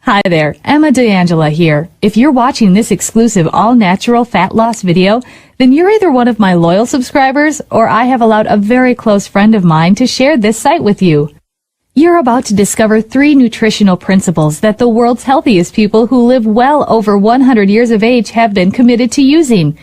Hi there, Emma DeAngela here. If you're watching this exclusive all-natural fat loss video, then you're either one of my loyal subscribers or I have allowed a very close friend of mine to share this site with you. You're about to discover 3 nutritional principles that the world's healthiest people who live well over 100 years of age have been committed to using,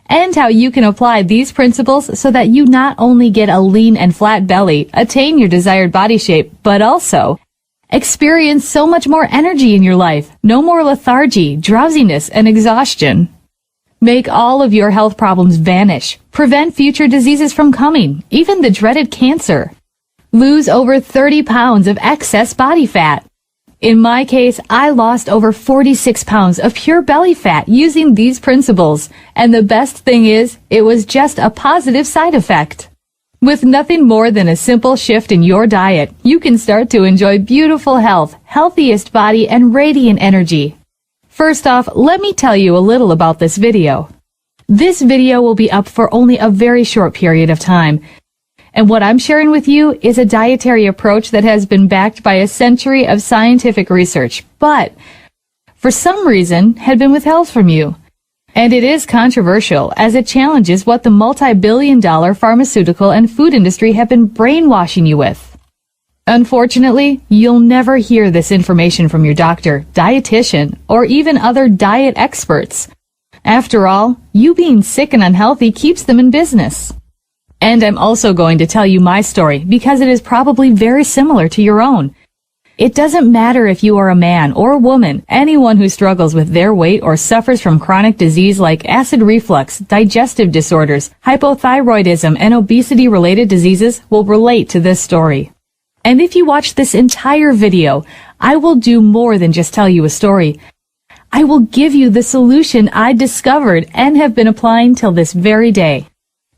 and how you can apply these principles so that you not only get a lean and flat belly, attain your desired body shape, but also experience so much more energy in your life, no more lethargy, drowsiness, and exhaustion. Make all of your health problems vanish, prevent future diseases from coming, even the dreaded cancer. Lose over 30 pounds of excess body fat. In my case, I lost over 46 pounds of pure belly fat using these principles, and the best thing is, it was just a positive side effect. With nothing more than a simple shift in your diet, you can start to enjoy beautiful health, healthiest body, and radiant energy. First off, let me tell you a little about this video. This video will be up for only a very short period of time, and what I'm sharing with you is a dietary approach that has been backed by a century of scientific research, but for some reason had been withheld from you. And it is controversial, as it challenges what the multi-billion-dollar pharmaceutical and food industry have been brainwashing you with. Unfortunately, you'll never hear this information from your doctor, dietitian, or even other diet experts. After all, you being sick and unhealthy keeps them in business. And I'm also going to tell you my story, because it is probably very similar to your own. It doesn't matter if you are a man or a woman, anyone who struggles with their weight or suffers from chronic disease like acid reflux, digestive disorders, hypothyroidism, and obesity-related diseases will relate to this story. And if you watch this entire video, I will do more than just tell you a story. I will give you the solution I discovered and have been applying till this very day.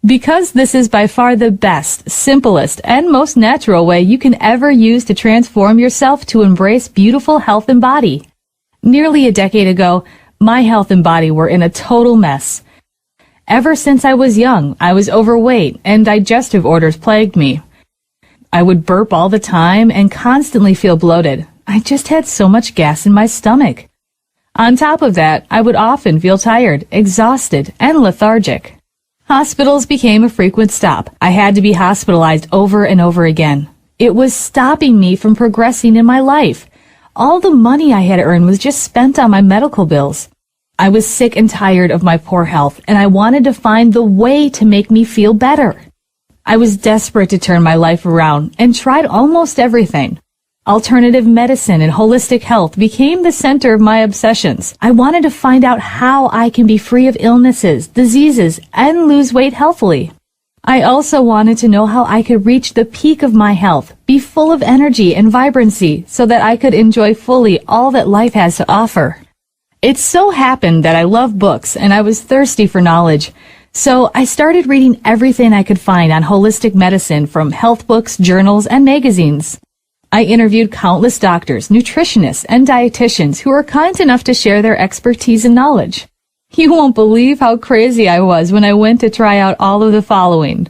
Because this is by far the best, simplest, and most natural way you can ever use to transform yourself to embrace beautiful health and body. Nearly a decade ago, my health and body were in a total mess. Ever since I was young, I was overweight and digestive orders plagued me. I would burp all the time and constantly feel bloated. I just had so much gas in my stomach. On top of that, I would often feel tired, exhausted, and lethargic. Hospitals became a frequent stop. I had to be hospitalized over and over again. It was stopping me from progressing in my life. All the money I had earned was just spent on my medical bills. I was sick and tired of my poor health, and I wanted to find the way to make me feel better. I was desperate to turn my life around and tried almost everything. Alternative medicine and holistic health became the center of my obsessions. I wanted to find out how I can be free of illnesses, diseases, and lose weight healthily. I also wanted to know how I could reach the peak of my health, be full of energy and vibrancy, so that I could enjoy fully all that life has to offer. It so happened that I love books and I was thirsty for knowledge. So I started reading everything I could find on holistic medicine, from health books, journals, and magazines. I interviewed countless doctors, nutritionists, and dietitians who were kind enough to share their expertise and knowledge. You won't believe how crazy I was when I went to try out all of the following: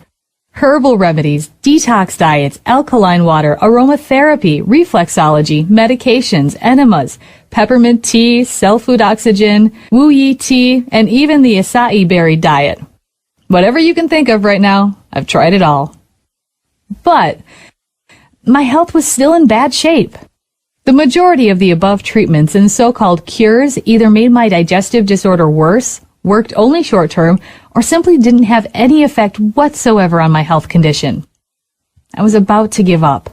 herbal remedies, detox diets, alkaline water, aromatherapy, reflexology, medications, enemas, peppermint tea, cell food oxygen, wu yi tea, and even the acai berry diet. Whatever you can think of right now, I've tried it all. But my health was still in bad shape. The majority of the above treatments and so-called cures either made my digestive disorder worse, worked only short-term, or simply didn't have any effect whatsoever on my health condition. I was about to give up.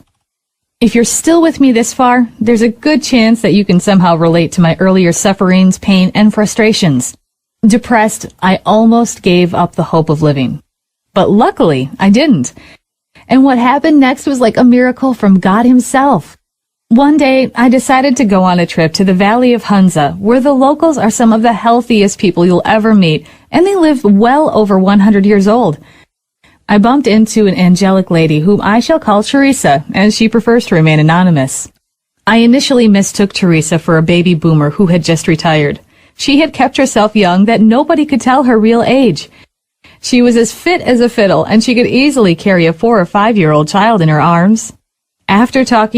If you're still with me this far, there's a good chance that you can somehow relate to my earlier sufferings, pain, and frustrations. Depressed, I almost gave up the hope of living. But luckily, I didn't. And what happened next was like a miracle from God himself. One day, I decided to go on a trip to the Valley of Hunza, where the locals are some of the healthiest people you'll ever meet, and they live well over 100 years old. I bumped into an angelic lady whom I shall call Teresa, as she prefers to remain anonymous. I initially mistook Teresa for a baby boomer who had just retired. She had kept herself young that nobody could tell her real age. She was as fit as a fiddle, and she could easily carry a 4 or 5-year-old child in her arms. After talking